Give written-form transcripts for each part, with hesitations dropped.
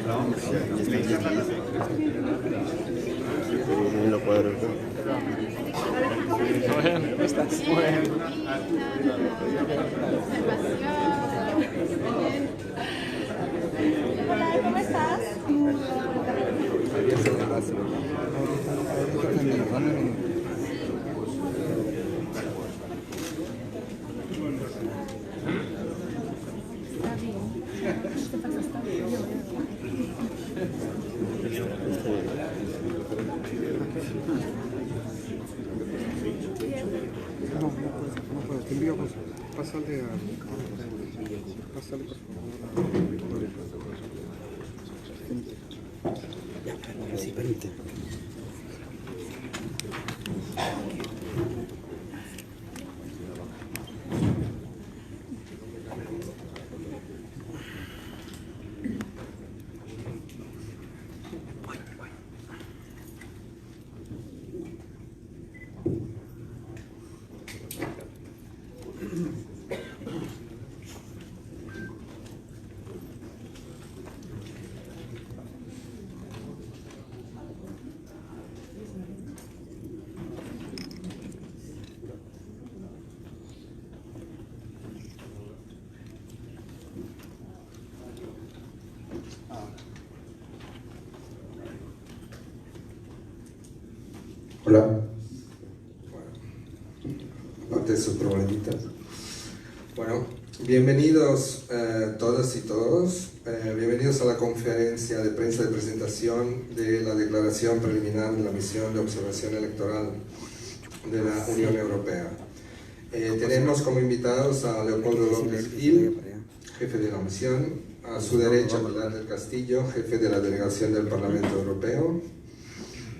Lo cuadro. ¿Cómo estás? Muy bien. Hola, ¿cómo estás? Está bien. ¿Qué pasa? Está bien. No puedo. Te envío cosas. Pásale por favor. Ya, sí, permite. Hola. Aparte de sus problemitas. Bueno, bienvenidos todas y todos. Bienvenidos a la conferencia de prensa de presentación de la declaración preliminar de la misión de observación electoral de la Unión Europea. Tenemos como invitados a Leopoldo López Gil, jefe de la misión, a su derecha Pilar del Castillo, jefe de la delegación del Parlamento Europeo,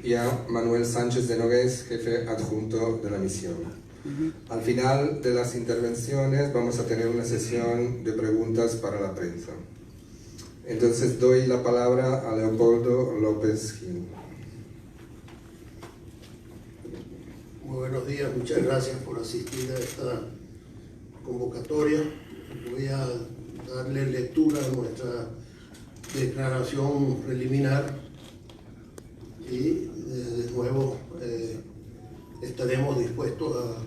y a Manuel Sánchez de Nogués, jefe adjunto de la misión. Al final de las intervenciones vamos a tener una sesión de preguntas para la prensa. Entonces doy la palabra a Leopoldo López Gil. Muy buenos días, muchas gracias por asistir a esta convocatoria. Voy a darle lectura a nuestra declaración preliminar y de nuevo estaremos dispuestos a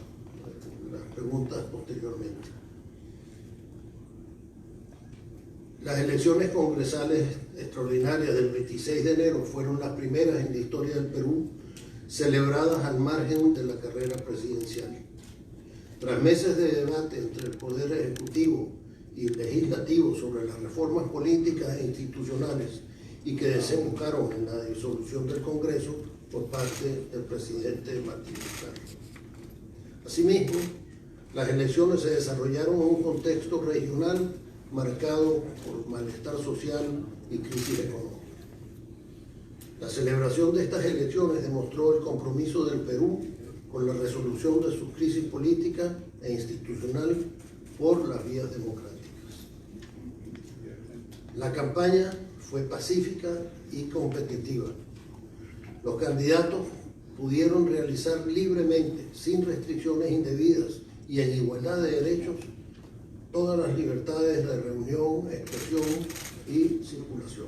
las preguntas posteriormente. Las elecciones congresales extraordinarias del 26 de enero fueron las primeras en la historia del Perú celebradas al margen de la carrera presidencial. Tras meses de debate entre el Poder Ejecutivo y el Legislativo sobre las reformas políticas e institucionales y que desembocaron en la disolución del Congreso por parte del presidente Martín Vizcarra. Asimismo, las elecciones se desarrollaron en un contexto regional marcado por malestar social y crisis económica. La celebración de estas elecciones demostró el compromiso del Perú con la resolución de su crisis política e institucional por las vías democráticas. La campaña fue pacífica y competitiva. Los candidatos pudieron realizar libremente, sin restricciones indebidas y en igualdad de derechos, todas las libertades de reunión, expresión y circulación.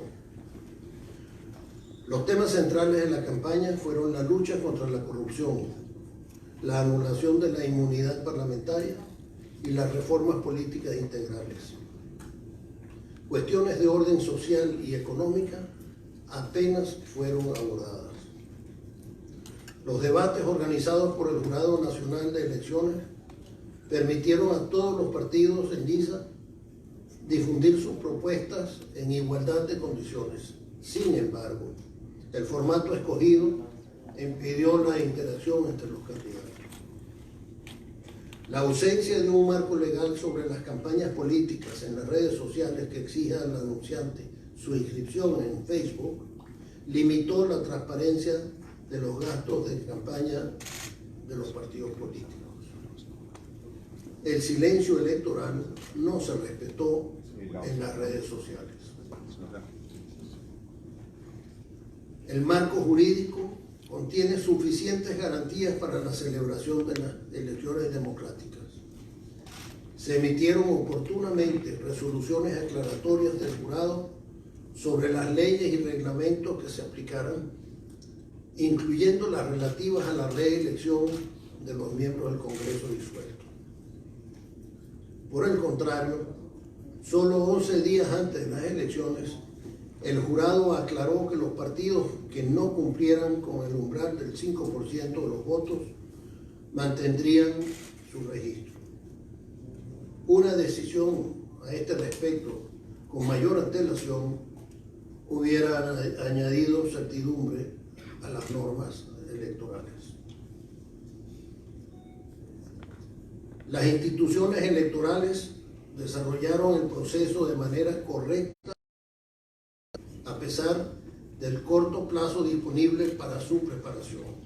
Los temas centrales de la campaña fueron la lucha contra la corrupción, la anulación de la inmunidad parlamentaria y las reformas políticas integrales. Cuestiones de orden social y económica apenas fueron abordadas. Los debates organizados por el Jurado Nacional de Elecciones permitieron a todos los partidos en liza difundir sus propuestas en igualdad de condiciones. Sin embargo, el formato escogido impidió la interacción entre los candidatos. La ausencia de un marco legal sobre las campañas políticas en las redes sociales que exija al anunciante su inscripción en Facebook limitó la transparencia de los gastos de campaña de los partidos políticos. El silencio electoral no se respetó en las redes sociales. El marco jurídico contiene suficientes garantías para la celebración de las elecciones democráticas. Se emitieron oportunamente resoluciones aclaratorias del jurado sobre las leyes y reglamentos que se aplicaran, incluyendo las relativas a la reelección de los miembros del Congreso disuelto. Por el contrario, solo 11 días antes de las elecciones, el jurado aclaró que los partidos que no cumplieran con el umbral del 5% de los votos mantendrían su registro. Una decisión a este respecto con mayor antelación hubiera añadido certidumbre a las normas electorales. Las instituciones electorales desarrollaron el proceso de manera correcta a pesar del corto plazo disponible para su preparación.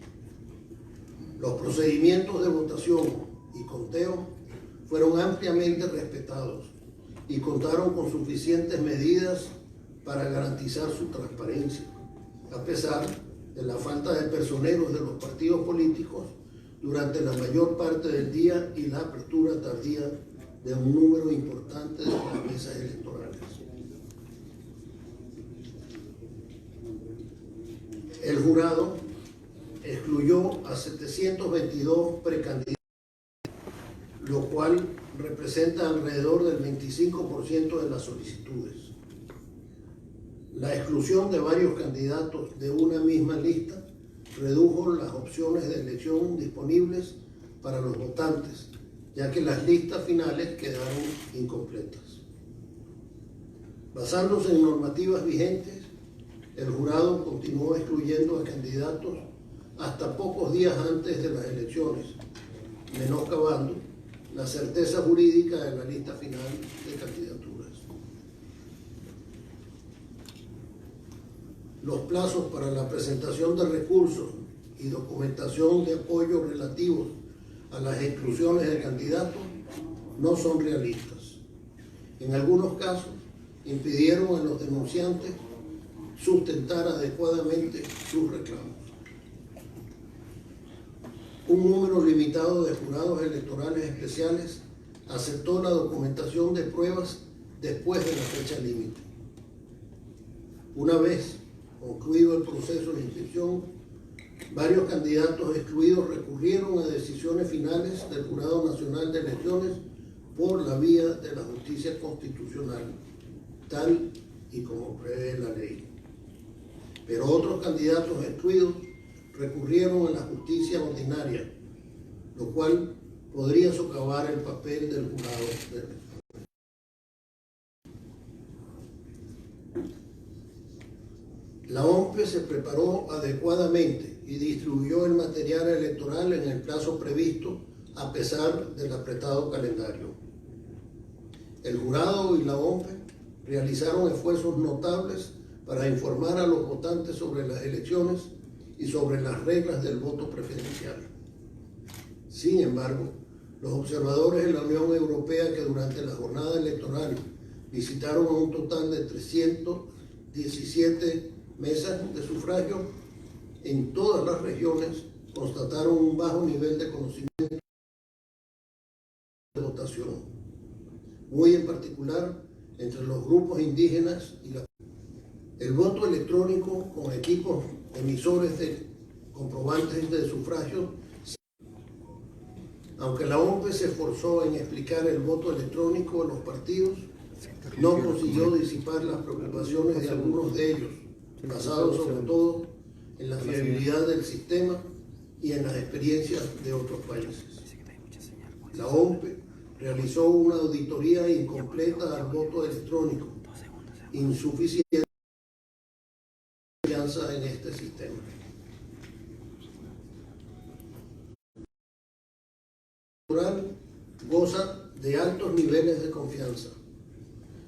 Los procedimientos de votación y conteo fueron ampliamente respetados y contaron con suficientes medidas para garantizar su transparencia, a pesar de la falta de personeros de los partidos políticos durante la mayor parte del día y la apertura tardía de un número importante de las mesas electorales. El jurado excluyó a 722 precandidatos, lo cual representa alrededor del 25% de las solicitudes. La exclusión de varios candidatos de una misma lista redujo las opciones de elección disponibles para los votantes, ya que las listas finales quedaron incompletas. Basándose en normativas vigentes, el jurado continuó excluyendo a candidatos hasta pocos días antes de las elecciones, menoscabando la certeza jurídica de la lista final de candidaturas. Los plazos para la presentación de recursos y documentación de apoyo relativos a las exclusiones de candidatos no son realistas. En algunos casos, impidieron a los denunciantes sustentar adecuadamente sus reclamos. Un número limitado de jurados electorales especiales aceptó la documentación de pruebas después de la fecha límite. Una vez concluido el proceso de inscripción, varios candidatos excluidos recurrieron a decisiones finales del Jurado Nacional de Elecciones por la vía de la justicia constitucional, tal y como prevé la ley. Pero otros candidatos excluidos recurrieron a la justicia ordinaria, lo cual podría socavar el papel del jurado de elecciones. La OMPE se preparó adecuadamente y distribuyó el material electoral en el plazo previsto a pesar del apretado calendario. El jurado y la OMPE realizaron esfuerzos notables para informar a los votantes sobre las elecciones y sobre las reglas del voto preferencial. Sin embargo, los observadores de la Unión Europea que durante la jornada electoral visitaron a un total de 317 mesas de sufragio en todas las regiones, constataron un bajo nivel de conocimiento de votación, muy en particular entre los grupos indígenas y el voto electrónico con equipos emisores de comprobantes de sufragio. Aunque la OMPE se esforzó en explicar el voto electrónico de los partidos, no consiguió disipar las preocupaciones de algunos de ellos, basados sobre todo en la fiabilidad del sistema y en las experiencias de otros países. La OMPE realizó una auditoría incompleta al voto electrónico, insuficiente confianza en este sistema. Goza de altos niveles de confianza.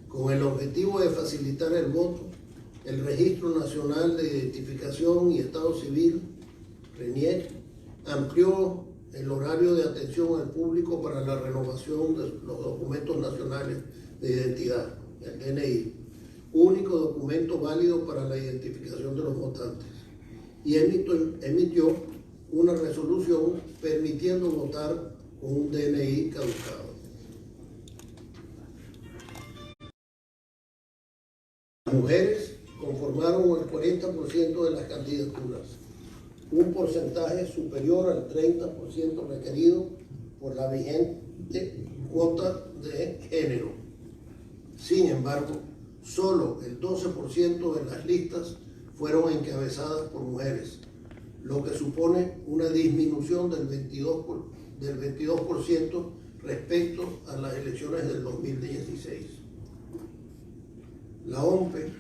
Con el objetivo de facilitar el voto, el Registro Nacional de Identificación y Estado Civil, RENIEC, amplió el horario de atención al público para la renovación de los documentos nacionales de identidad, el DNI, único documento válido para la identificación de los votantes, y emitió una resolución permitiendo votar con un DNI caducado. Las mujeres conformaron el 40% de las candidaturas, un porcentaje superior al 30% requerido por la vigente cuota de género. Sin embargo, solo el 12% de las listas fueron encabezadas por mujeres, lo que supone una disminución del 22% respecto a las elecciones del 2016. La OMPE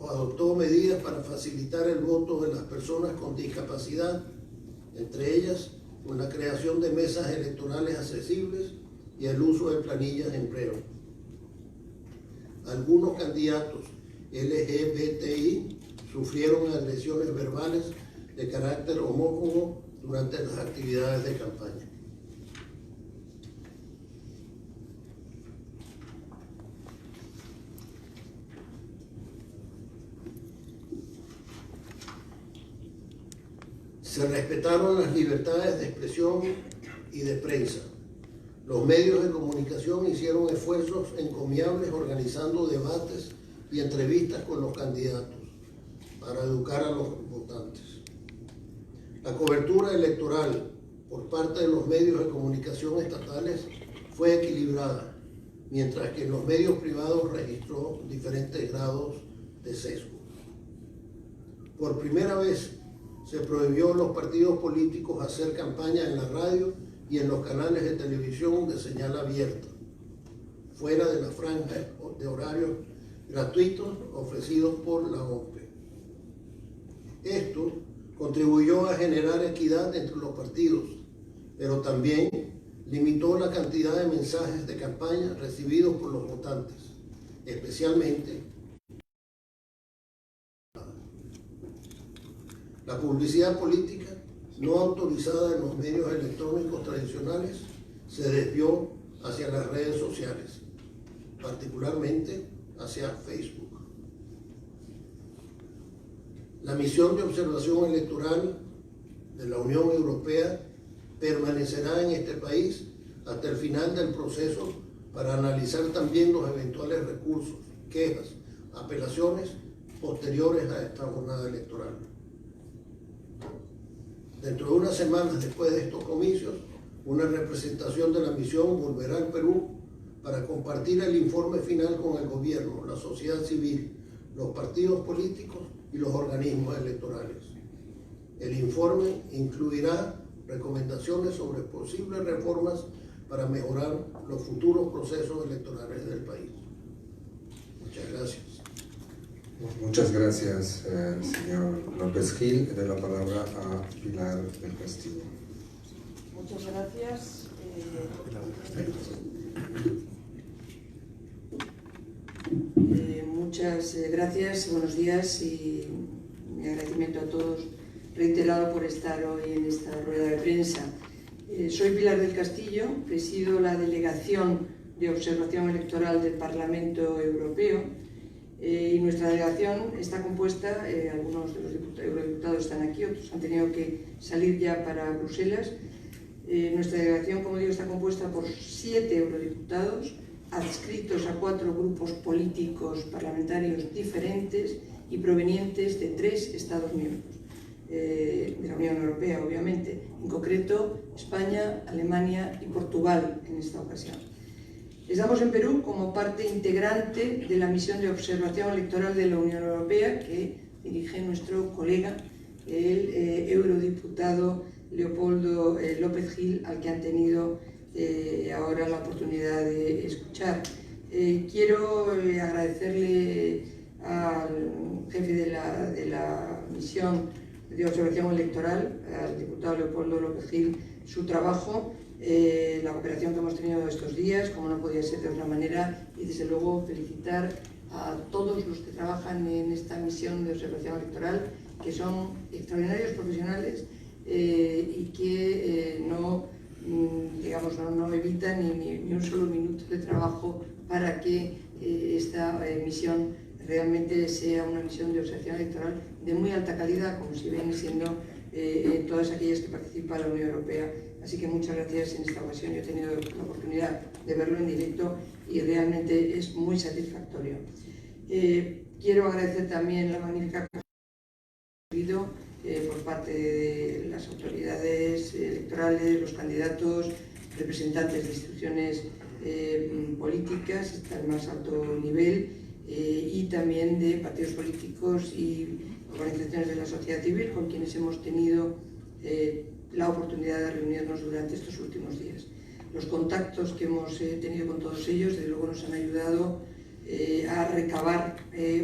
adoptó medidas para facilitar el voto de las personas con discapacidad, entre ellas con la creación de mesas electorales accesibles y el uso de planillas de empleo. Algunos candidatos LGBTI sufrieron agresiones verbales de carácter homófobo durante las actividades de campaña. Se respetaron las libertades de expresión y de prensa. Los medios de comunicación hicieron esfuerzos encomiables organizando debates y entrevistas con los candidatos para educar a los votantes. La cobertura electoral por parte de los medios de comunicación estatales fue equilibrada, mientras que en los medios privados registró diferentes grados de sesgo. Por primera vez se prohibió a los partidos políticos hacer campaña en la radio y en los canales de televisión de señal abierta, fuera de la franja de horarios gratuitos ofrecidos por la OMPE. Esto contribuyó a generar equidad entre los partidos, pero también limitó la cantidad de mensajes de campaña recibidos por los votantes, especialmente la publicidad política no autorizada en los medios electrónicos tradicionales se desvió hacia las redes sociales, particularmente hacia Facebook. La misión de observación electoral de la Unión Europea permanecerá en este país hasta el final del proceso para analizar también los eventuales recursos, quejas, apelaciones posteriores a esta jornada electoral. Dentro de unas semanas después de estos comicios, una representación de la misión volverá al Perú para compartir el informe final con el gobierno, la sociedad civil, los partidos políticos y los organismos electorales. El informe incluirá recomendaciones sobre posibles reformas para mejorar los futuros procesos electorales del país. Muchas gracias. Muchas gracias, señor López Gil. Le doy la palabra a Pilar del Castillo. Muchas gracias. Muchas gracias, buenos días y mi agradecimiento a todos reiterado por estar hoy en esta rueda de prensa. Soy Pilar del Castillo, presido la Delegación de Observación Electoral del Parlamento Europeo. Y nuestra delegación está compuesta, algunos de los eurodiputados están aquí, otros han tenido que salir ya para Bruselas. Nuestra delegación, como digo, está compuesta por 7 eurodiputados adscritos a 4 grupos políticos parlamentarios diferentes y provenientes de 3 Estados miembros de la Unión Europea, obviamente, en concreto España, Alemania y Portugal en esta ocasión. Estamos en Perú como parte integrante de la misión de observación electoral de la Unión Europea que dirige nuestro colega, el eurodiputado Leopoldo López Gil, al que han tenido ahora la oportunidad de escuchar. Quiero agradecerle al jefe de la misión de observación electoral, al diputado Leopoldo López Gil, su trabajo, la cooperación que hemos tenido estos días, como no podía ser de otra manera, y desde luego felicitar a todos los que trabajan en esta misión de observación electoral, que son extraordinarios profesionales y que no evitan ni un solo minuto de trabajo para que esta misión realmente sea una misión de observación electoral de muy alta calidad, como si viene siendo todas aquellas que participa la Unión Europea. Así que muchas gracias en esta ocasión. Yo he tenido la oportunidad de verlo en directo y realmente es muy satisfactorio. Quiero agradecer también la magnífica por parte de las autoridades electorales, los candidatos, representantes de instituciones políticas hasta el más alto nivel y también de partidos políticos y organizaciones de la sociedad civil con quienes hemos tenido la oportunidad de reunirnos durante estos últimos días. Los contactos que hemos tenido con todos ellos, desde luego, nos han ayudado a recabar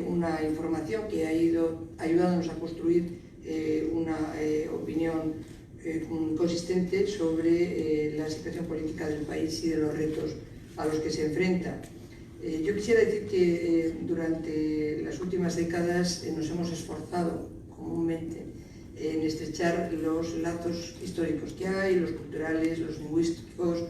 una información que ha ido ayudándonos a construir una opinión consistente sobre la situación política del país y de los retos a los que se enfrenta. Yo quisiera decir que durante las últimas décadas nos hemos esforzado comúnmente en estrechar los lazos históricos que hay, los culturales, los lingüísticos,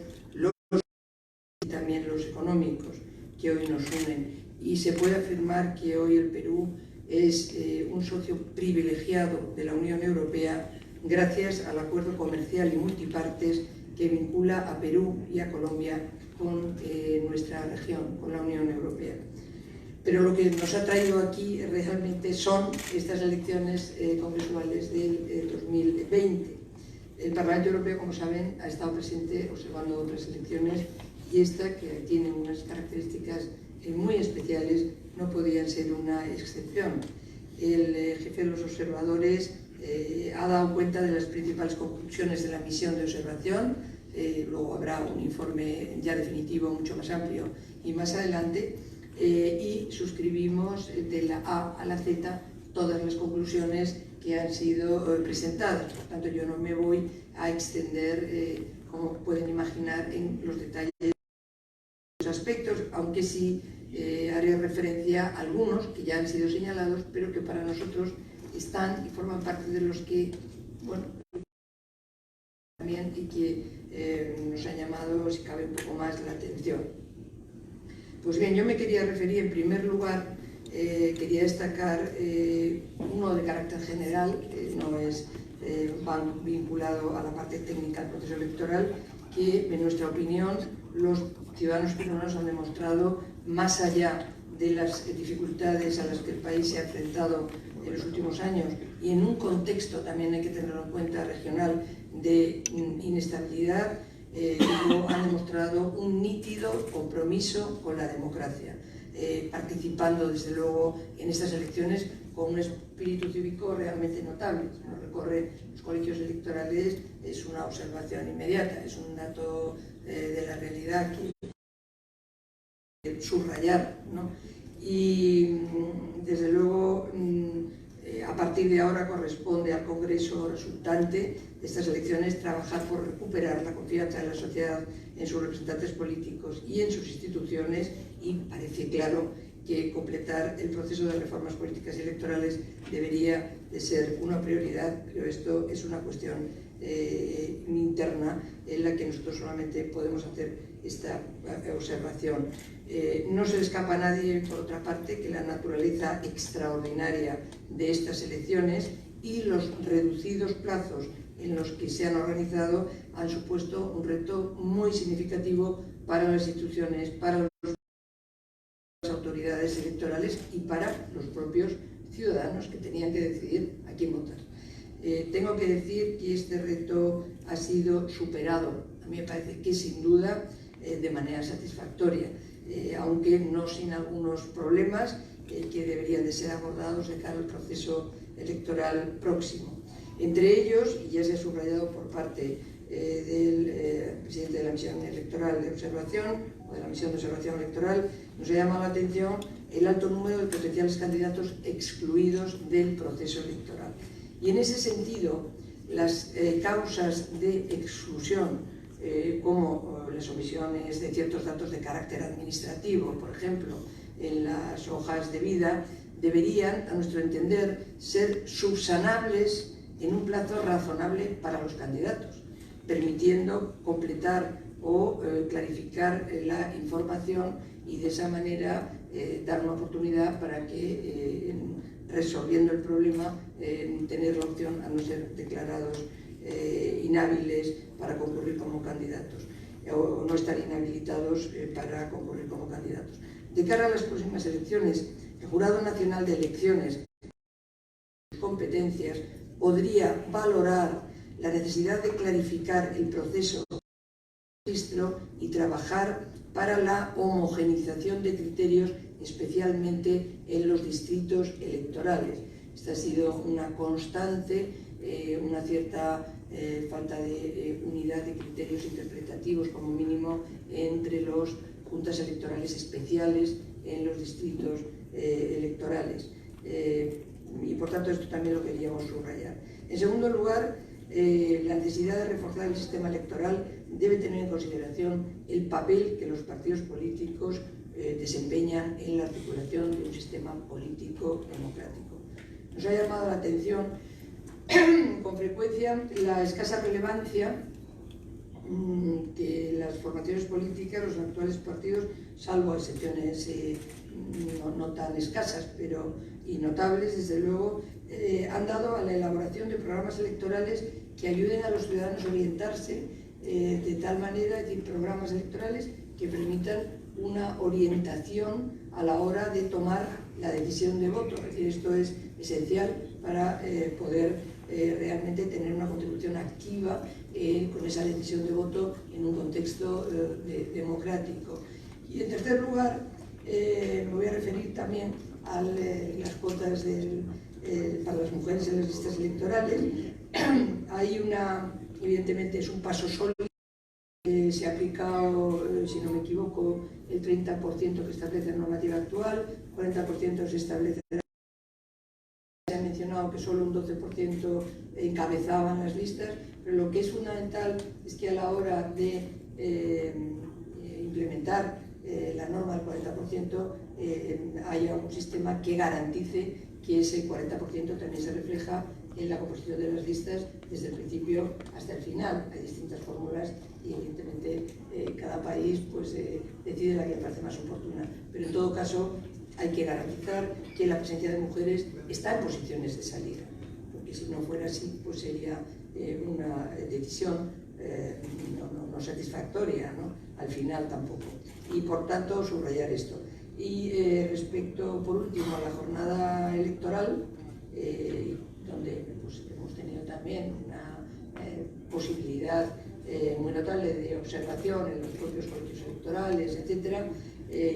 y también los económicos que hoy nos unen. Y se puede afirmar que hoy el Perú es un socio privilegiado de la Unión Europea gracias al acuerdo comercial y multipartes que vincula a Perú y a Colombia con nuestra región, con la Unión Europea. Pero lo que nos ha traído aquí realmente son estas elecciones congresuales del 2020. El Parlamento Europeo, como saben, ha estado presente observando otras elecciones y esta, que tiene unas características muy especiales, no podían ser una excepción. El jefe de los observadores ha dado cuenta de las principales conclusiones de la misión de observación, luego habrá un informe ya definitivo mucho más amplio y más adelante, y suscribimos de la A a la Z todas las conclusiones que han sido presentadas. Por tanto, yo no me voy a extender, como pueden imaginar, en los detalles de los aspectos, aunque sí haré referencia a algunos que ya han sido señalados, pero que para nosotros están y forman parte de los que, bueno, también y que nos han llamado, si cabe, un poco más la atención. Pues bien, yo me quería referir en primer lugar, quería destacar uno de carácter general, no es vinculado a la parte técnica del proceso electoral, que en nuestra opinión los ciudadanos peruanos han demostrado, más allá de las dificultades a las que el país se ha enfrentado en los últimos años y en un contexto, también hay que tenerlo en cuenta, regional de inestabilidad, han demostrado un nítido compromiso con la democracia, participando desde luego en estas elecciones con un espíritu cívico realmente notable. Si uno recorre los colegios electorales es una observación inmediata, es un dato de la realidad que subrayar, ¿no? Y desde luego a partir de ahora corresponde al Congreso resultante de estas elecciones trabajar por recuperar la confianza de la sociedad en sus representantes políticos y en sus instituciones, y parece claro que completar el proceso de reformas políticas y electorales debería de ser una prioridad, pero esto es una cuestión interna en la que nosotros solamente podemos hacer esta observación. No se le escapa a nadie, por otra parte, que la naturaleza extraordinaria de estas elecciones y los reducidos plazos en los que se han organizado han supuesto un reto muy significativo para las instituciones, para las autoridades electorales y para los propios ciudadanos que tenían que decidir a quién votar. Tengo que decir que este reto ha sido superado, a mí me parece que sin duda de manera satisfactoria, aunque no sin algunos problemas que deberían de ser abordados de cara al proceso electoral próximo. Entre ellos, y ya se ha subrayado por parte del presidente de la misión electoral de observación, o de la misión de observación electoral, nos ha llamado la atención el alto número de potenciales candidatos excluidos del proceso electoral. Y en ese sentido, las causas de exclusión, como las omisiones de ciertos datos de carácter administrativo, por ejemplo, en las hojas de vida, deberían, a nuestro entender, ser subsanables en un plazo razonable para los candidatos, permitiendo completar o clarificar la información y de esa manera dar una oportunidad para que, resolviendo el problema, tener la opción a no ser declarados inhábiles para concurrir como candidatos o no estar inhabilitados para concurrir como candidatos. De cara a las próximas elecciones, El Jurado Nacional de Elecciones, competencias, podría valorar la necesidad de clarificar el proceso de registro y trabajar para la homogenización de criterios, especialmente en los distritos electorales. Esta ha sido una constante, una cierta falta de unidad de criterios interpretativos, como mínimo, entre las juntas electorales especiales en los distritos electorales. Y por tanto esto también lo queríamos subrayar. En segundo lugar, la necesidad de reforzar el sistema electoral debe tener en consideración el papel que los partidos políticos desempeñan en la articulación de un sistema político democrático. Nos ha llamado la atención con frecuencia la escasa relevancia que las formaciones políticas, los actuales partidos, salvo excepciones no tan escasas y notables, desde luego, han dado a la elaboración de programas electorales que ayuden a los ciudadanos a orientarse de tal manera, es decir, programas electorales que permitan una orientación a la hora de tomar la decisión de voto. Es decir, esto es esencial para poder realmente tener una contribución activa con esa decisión de voto en un contexto democrático. Y en tercer lugar, me voy a referir también a las cuotas para las mujeres en las listas electorales. Hay evidentemente es un paso sólido. Se ha aplicado, si no me equivoco, el 30% que establece la normativa actual, 40% se establece. Se ha mencionado que solo un 12% encabezaban las listas, pero lo que es fundamental es que a la hora de implementar la norma del 40% haya un sistema que garantice que ese 40% también se refleja en la composición de las listas desde el principio hasta el final. Hay distintas fórmulas y evidentemente cada país pues, decide la que le parece más oportuna, pero en todo caso hay que garantizar que la presencia de mujeres está en posiciones de salida, porque si no fuera así pues sería una decisión no satisfactoria, ¿no? Al final tampoco, y por tanto subrayar esto. Y respecto por último a la jornada electoral, donde pues, hemos tenido también una posibilidad muy notable de observación en los propios colegios electorales, etc.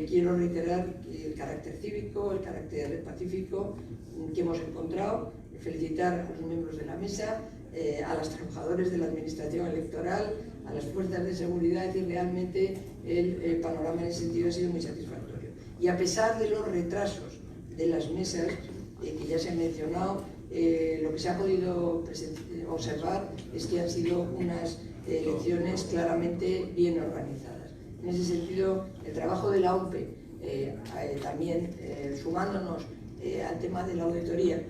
Quiero reiterar el carácter cívico, el carácter pacífico que hemos encontrado, felicitar a los miembros de la mesa, a los trabajadores de la administración electoral, a las fuerzas de seguridad, y realmente el panorama en ese sentido ha sido muy satisfactorio. Y a pesar de los retrasos de las mesas, que ya se han mencionado, lo que se ha podido observar es que han sido unas elecciones claramente bien organizadas. En ese sentido, el trabajo de la OMPE, también sumándonos al tema de la auditoría,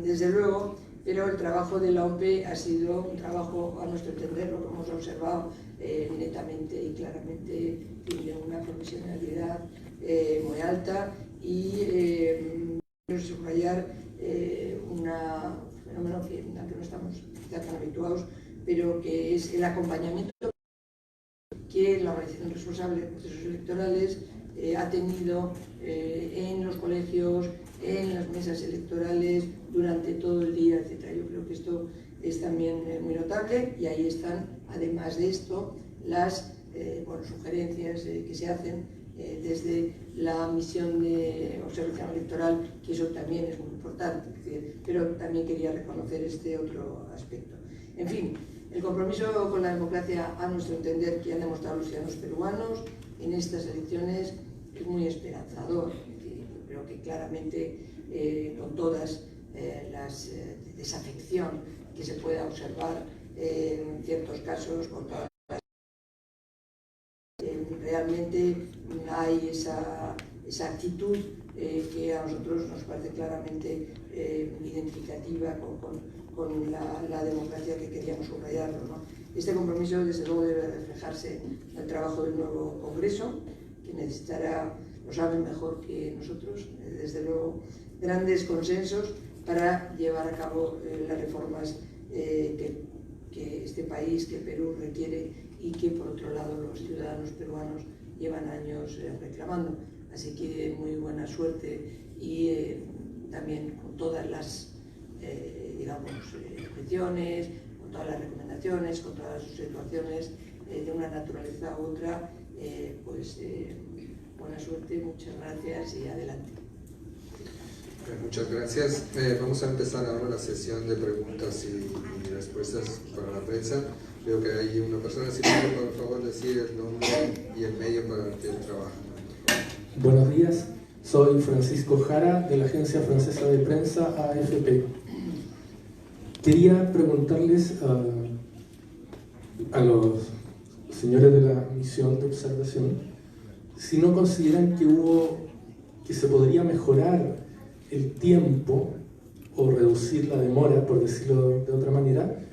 desde luego, pero el trabajo de la OMPE ha sido un trabajo, a nuestro entender, lo que hemos observado netamente y claramente, de una profesionalidad muy alta, y subrayar un fenómeno al que no estamos quizá tan habituados, pero que es el acompañamiento que la organización responsable de procesos electorales ha tenido en los colegios, en las mesas electorales, durante todo el día, etc. Yo creo que esto es también muy notable, y ahí están, además de esto, las sugerencias que se hacen desde la misión de observación electoral, que eso también es muy importante, pero también quería reconocer este otro aspecto. En fin, el compromiso con la democracia, a nuestro entender, que han demostrado los ciudadanos peruanos en estas elecciones es muy esperanzador. Yo creo que claramente, con todas las desafección que se pueda observar en ciertos casos, con todas las realmente hay esa actitud que a nosotros nos parece claramente identificativa con la democracia que queríamos subrayarlo, ¿no? Este compromiso, desde luego, debe reflejarse en el trabajo del nuevo Congreso, que necesitará, lo saben mejor que nosotros, desde luego, grandes consensos para llevar a cabo las reformas que este país, que Perú, requiere, y que por otro lado los ciudadanos peruanos llevan años reclamando. Así que muy buena suerte y también con todas las objeciones, con todas las recomendaciones, con todas las situaciones de una naturaleza u otra, buena suerte, muchas gracias y adelante. Muchas gracias. Vamos a empezar ahora la sesión de preguntas y respuestas para la prensa. Veo que hay una persona, si puede por favor decir el nombre y el medio para el que trabaja. Buenos días, soy Francisco Jara de la Agencia Francesa de Prensa AFP. Quería preguntarles a los señores de la misión de observación si no consideran que se podría mejorar el tiempo o reducir la demora, por decirlo de otra manera,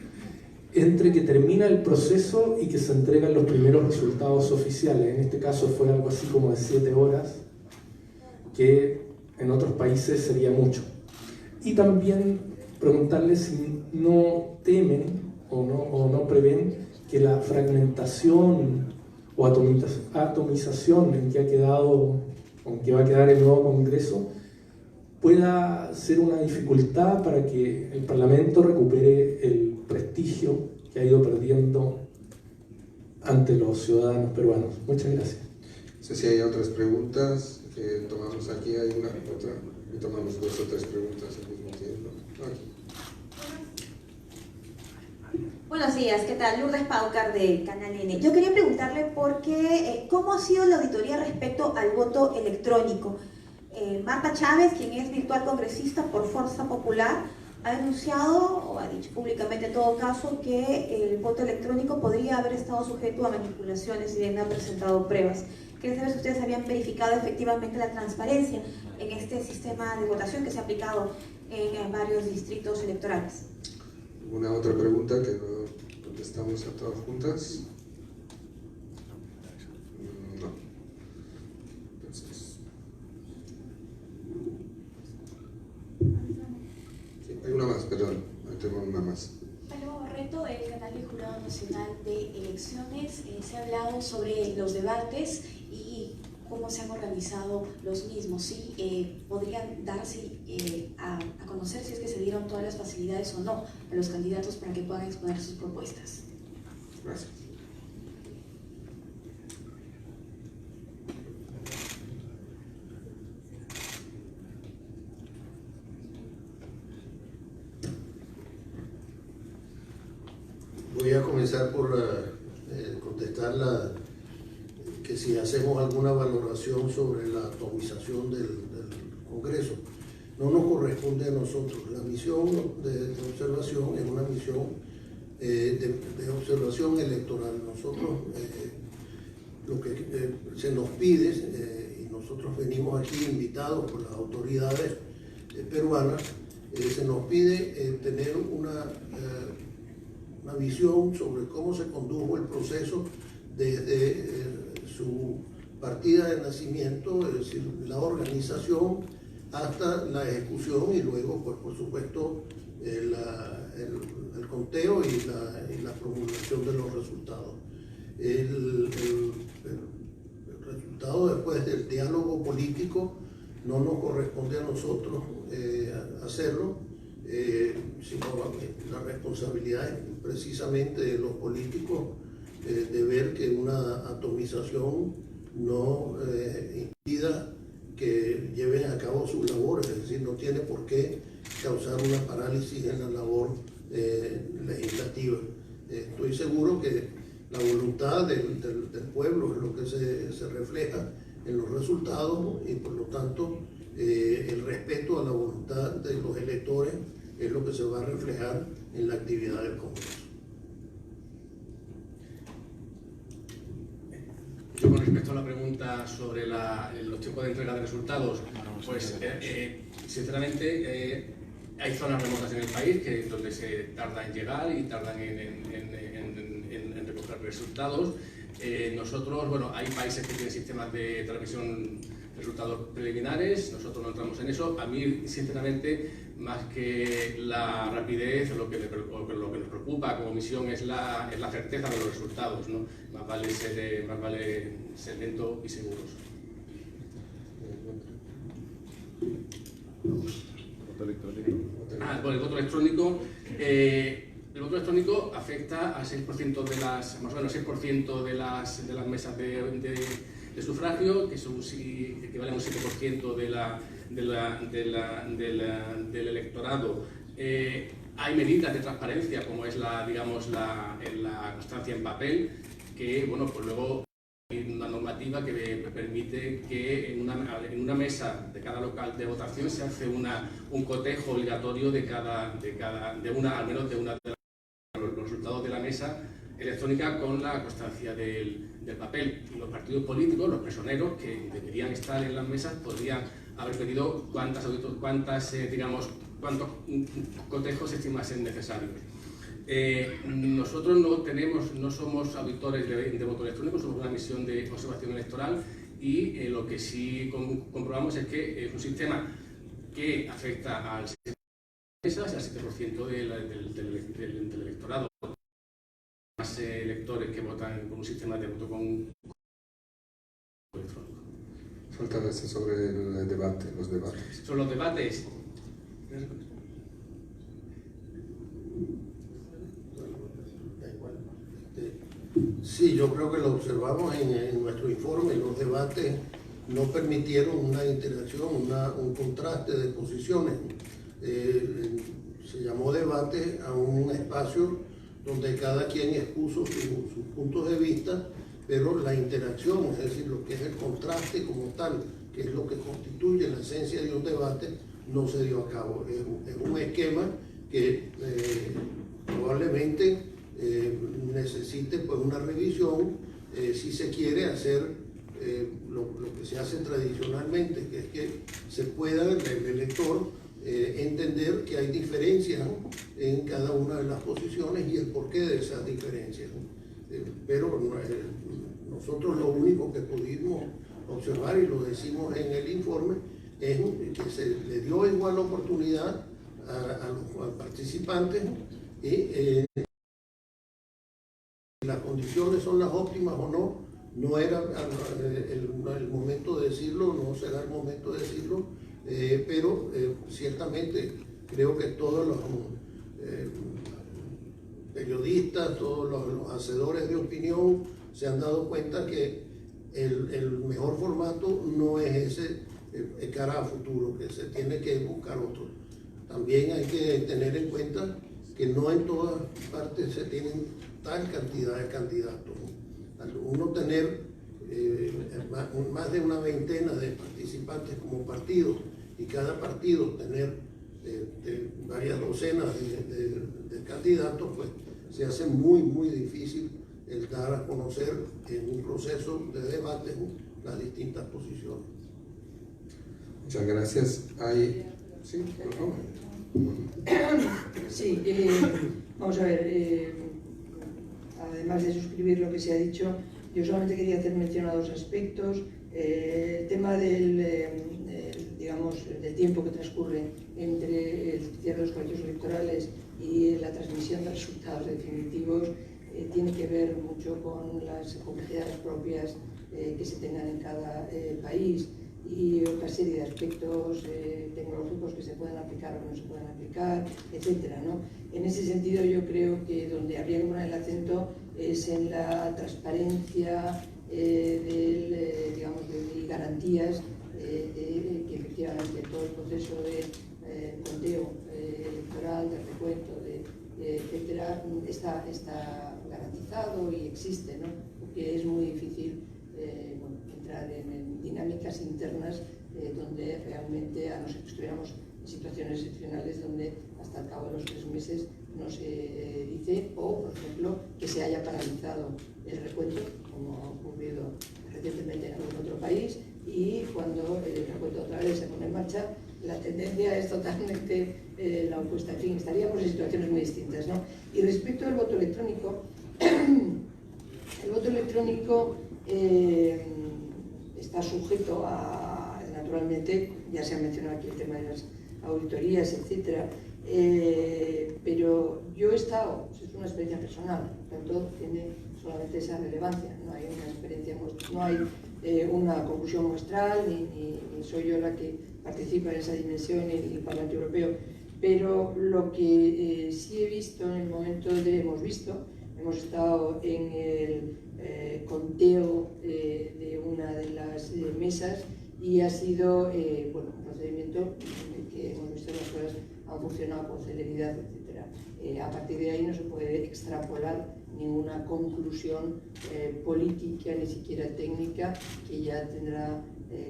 entre que termina el proceso y que se entregan los primeros resultados oficiales. En este caso fue algo así como de 7 horas, que en otros países sería mucho. Y también preguntarles si no temen o no prevén que la fragmentación o atomización en que ha quedado, en que va a quedar el nuevo Congreso, pueda ser una dificultad para que el Parlamento recupere el prestigio que ha ido perdiendo ante los ciudadanos peruanos. Muchas gracias. No sé si hay otras preguntas que tomamos aquí, hay una, otra, y tomamos 2 o 3 preguntas al mismo tiempo. Aquí. Buenos días, ¿qué tal? Lourdes Paucar del Canal N. Yo quería preguntarle cómo ha sido la auditoría respecto al voto electrónico. Marta Chávez, quien es virtual congresista por Fuerza Popular, ha denunciado, o ha dicho públicamente en todo caso, que el voto electrónico podría haber estado sujeto a manipulaciones y bien ha presentado pruebas. Quería saber si ustedes habían verificado efectivamente la transparencia en este sistema de votación que se ha aplicado en varios distritos electorales. ¿Alguna otra pregunta que no contestamos a todas juntas? No. Entonces... Sí, hay una más, perdón. Tengo una más. Paloma Barreto, del canal del Jurado Nacional de Elecciones. Se ha hablado sobre los debates y cómo se han organizado los mismos. ¿Sí? ¿Podrían darse a conocer si es que se dieron todas las facilidades o no a los candidatos para que puedan exponer sus propuestas? Gracias. Voy a comenzar por contestar que si hacemos alguna valoración sobre la atomización del Congreso. No nos corresponde a nosotros. La misión de observación es una misión de observación electoral. Nosotros, lo que se nos pide, y nosotros venimos aquí invitados por las autoridades peruanas, se nos pide tener una visión sobre cómo se condujo el proceso desde su partida de nacimiento, es decir, la organización hasta la ejecución y luego, pues, por supuesto, el conteo y la promulgación de los resultados. El resultado después del diálogo político no nos corresponde a nosotros hacerlo, sino la responsabilidad es precisamente de los políticos de ver que una atomización no impida que lleven a cabo sus labores, es decir, no tiene por qué causar una parálisis en la labor legislativa. Estoy seguro que la voluntad del pueblo es lo que se refleja en los resultados y por lo tanto el respeto a la voluntad de los electores es lo que se va a reflejar en la actividad del Congreso. Yo, con respecto a la pregunta sobre los tiempos de entrega de resultados, pues sinceramente hay zonas remotas en el país donde se tarda en llegar y tardan en recoger resultados. Nosotros, bueno, hay países que tienen sistemas de transmisión de resultados preliminares, nosotros no entramos en eso. A mí, sinceramente, más que la rapidez, lo que nos preocupa como misión es la certeza de los resultados, ¿no? Más vale ser lento y seguros. Voto electrónico. Bueno, el voto electrónico. El voto electrónico afecta al 6% de las, más o menos 6% de las mesas de sufragio, que son, equivale a un 7% del electorado. Hay medidas de transparencia, como es la constancia en papel, que bueno, pues luego hay una normativa que permite que en una mesa de cada local de votación se hace un cotejo obligatorio al menos de los resultados de la mesa electrónica con la constancia del papel. Y los partidos políticos, los personeros que deberían estar en las mesas, podrían haber pedido cuántos cotejos estimasen necesarios. Nosotros no somos auditores de voto electrónico, somos una misión de observación electoral y lo que sí comprobamos es que es un sistema que afecta al 7% del electorado. Más electores que votan con un sistema de voto con electrónico. Faltarse sobre el debate, los debates. Sobre los debates. Sí, yo creo que lo observamos en nuestro informe. Los debates no permitieron una interacción, un contraste de posiciones. Se llamó debate a un espacio donde cada quien expuso sus puntos de vista, pero la interacción, es decir, lo que es el contraste como tal, que es lo que constituye la esencia de un debate, no se dio a cabo. Es un esquema que probablemente necesite pues una revisión si se quiere hacer lo que se hace tradicionalmente, que es que se pueda el elector entender que hay diferencias en cada una de las posiciones y el porqué de esas diferencias. Pero nosotros lo único que pudimos observar, y lo decimos en el informe, es que se le dio igual oportunidad a los participantes y las condiciones son las óptimas o no era el momento de decirlo, no será el momento de decirlo, pero ciertamente creo que todos los periodistas, todos los hacedores de opinión se han dado cuenta que el mejor formato no es ese cara a futuro, que se tiene que buscar otro. También hay que tener en cuenta que no en todas partes se tienen tal cantidad de candidatos. Al uno tener más de una veintena de participantes como partido y cada partido tener varias docenas de candidatos, pues se hace muy difícil el dar a conocer en un proceso de debate las distintas posiciones. Muchas gracias. Sí, por favor. Sí, vamos a ver, además de suscribir lo que se ha dicho, yo solamente quería hacer mención a dos aspectos. El tema del tiempo que transcurre entre el cierre de los colegios electorales y la transmisión de resultados definitivos tiene que ver mucho con las complejidades propias que se tengan en cada país y otra serie de aspectos tecnológicos que se pueden aplicar o que no se pueden aplicar, etcétera, ¿no? En ese sentido yo creo que donde habría que poner el acento es en la transparencia de garantías de que efectivamente todo el proceso de conteo electoral, de recuento, etcétera, está garantizado y existe, ¿no? Porque es muy difícil entrar en dinámicas internas donde realmente, a no ser que estuviéramos en situaciones excepcionales donde hasta el cabo de los 3 meses no se dice, o por ejemplo que se haya paralizado el recuento, como ha ocurrido recientemente en algún otro país, y cuando el recuento otra vez se pone en marcha, la tendencia es totalmente la opuesta. En fin, estaríamos en situaciones muy distintas, ¿no? Y respecto al voto electrónico, el voto electrónico está sujeto a, naturalmente, ya se ha mencionado aquí el tema de las auditorías, etcétera, pero yo he estado, es una experiencia personal, por tanto tiene solamente esa relevancia, no hay una experiencia, no hay una conclusión muestral, ni soy yo la que participa en esa dimensión en el Parlamento Europeo. Pero lo que sí he visto en el momento hemos estado en el conteo de una de las mesas y ha sido bueno, un procedimiento en el que hemos visto que las cosas han funcionado con celeridad, etc. A partir de ahí no se puede extrapolar ninguna conclusión política, ni siquiera técnica, que ya tendrá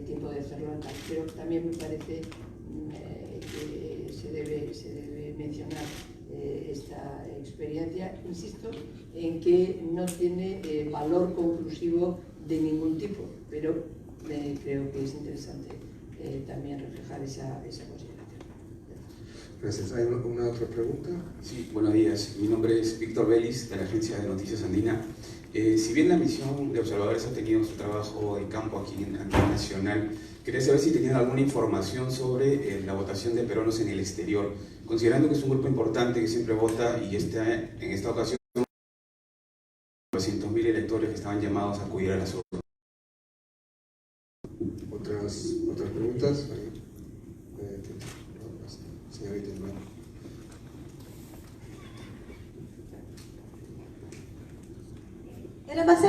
tiempo de hacerlo antes. Pero también me parece que se debe mencionar esta experiencia, insisto, en que no tiene valor conclusivo de ningún tipo, pero creo que es interesante también reflejar esa consideración. Gracias. ¿Hay una otra pregunta? Sí, buenos días. Mi nombre es Víctor Vélez, de la Agencia de Noticias Andina. Si bien la misión de observadores ha tenido su trabajo de campo aquí en Nacional, quería saber si tenían alguna información sobre la votación de peruanos en el exterior, considerando que es un grupo importante que siempre vota y en esta ocasión 200.000 electores que estaban llamados a acudir a las urnas. ¿Otras preguntas? Señorita Iván. En base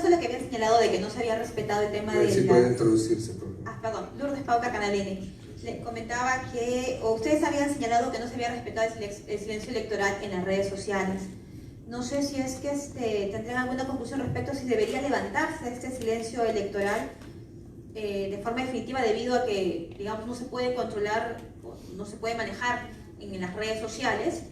a lo que había señalado de que no se había respetado el tema de si puede introducirse, por favor. perdón, Lourdes Paucar, Canal N. Le comentaba que ustedes habían señalado que no se había respetado el silencio electoral en las redes sociales. No sé si es que tendrían alguna conclusión respecto a si debería levantarse este silencio electoral de forma definitiva, debido a que, digamos, no se puede controlar, no se puede manejar en las redes sociales.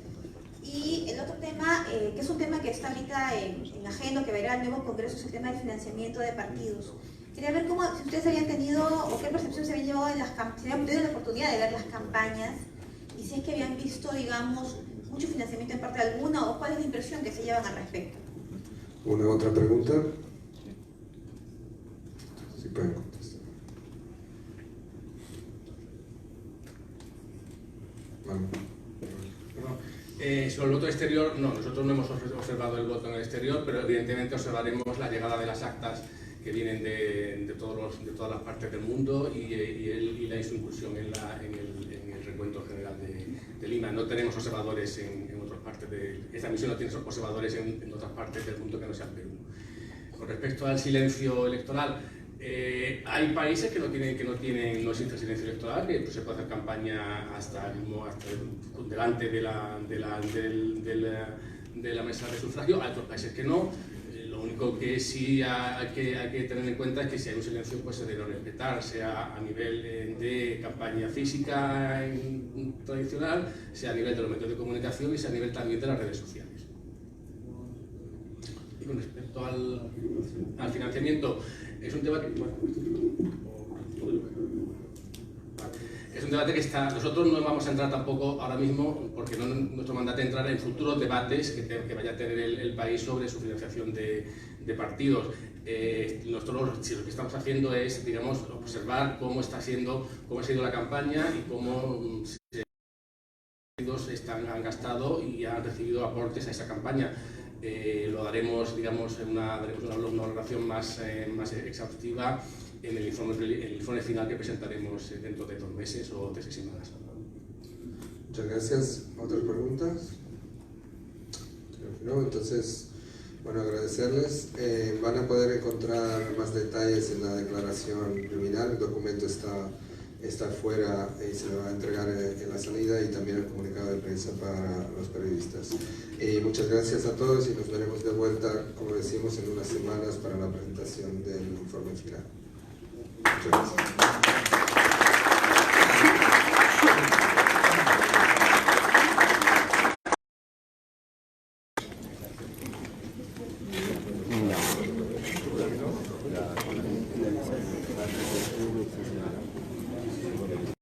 Y el otro tema, que es un tema que está ahorita en agenda, que va a ir al nuevo Congreso, es el tema del financiamiento de partidos. Quería ver cómo, si ustedes habían tenido, o qué percepción se habían llevado en las campañas, si habían tenido la oportunidad de ver las campañas, y si es que habían visto, digamos, mucho financiamiento en parte alguna, o cuál es la impresión que se llevan al respecto. ¿Una otra pregunta? Si pueden contestar. Sobre el voto exterior, no, nosotros no hemos observado el voto en el exterior, pero evidentemente observaremos la llegada de las actas que vienen de todas las partes del mundo y la inclusión en el recuento general de Lima. No tenemos observadores en otras partes esta misión no tiene observadores en otras partes del mundo que no sean Perú. Con respecto al silencio electoral, hay países que no existe silencio electoral, que se puede hacer campaña hasta delante de la mesa de sufragio. Hay otros países que no. Lo único que sí hay que tener en cuenta es que si hay un silencio, pues se debe respetar, sea a nivel de campaña física tradicional, sea a nivel de los medios de comunicación y sea a nivel también de las redes sociales. Y con respecto al financiamiento, es un debate que nosotros no vamos a entrar tampoco ahora mismo, porque no nuestro mandato es entrar en futuros debates que vaya a tener el país sobre su financiación de partidos. Nosotros lo que estamos haciendo es, digamos, observar cómo ha sido la campaña y cómo han gastado y han recibido aportes a esa campaña. Lo daremos, digamos, en una valoración más exhaustiva en el informe final que presentaremos dentro de 2 meses o de 6 semanas. Muchas gracias. ¿Otras preguntas? No, entonces, bueno, agradecerles. Van a poder encontrar más detalles en la declaración preliminar. El documento está afuera y se le va a entregar en la salida, y también el comunicado de prensa para los periodistas. Muchas gracias a todos y nos veremos de vuelta, como decimos, en unas semanas para la presentación del informe final. Muchas gracias.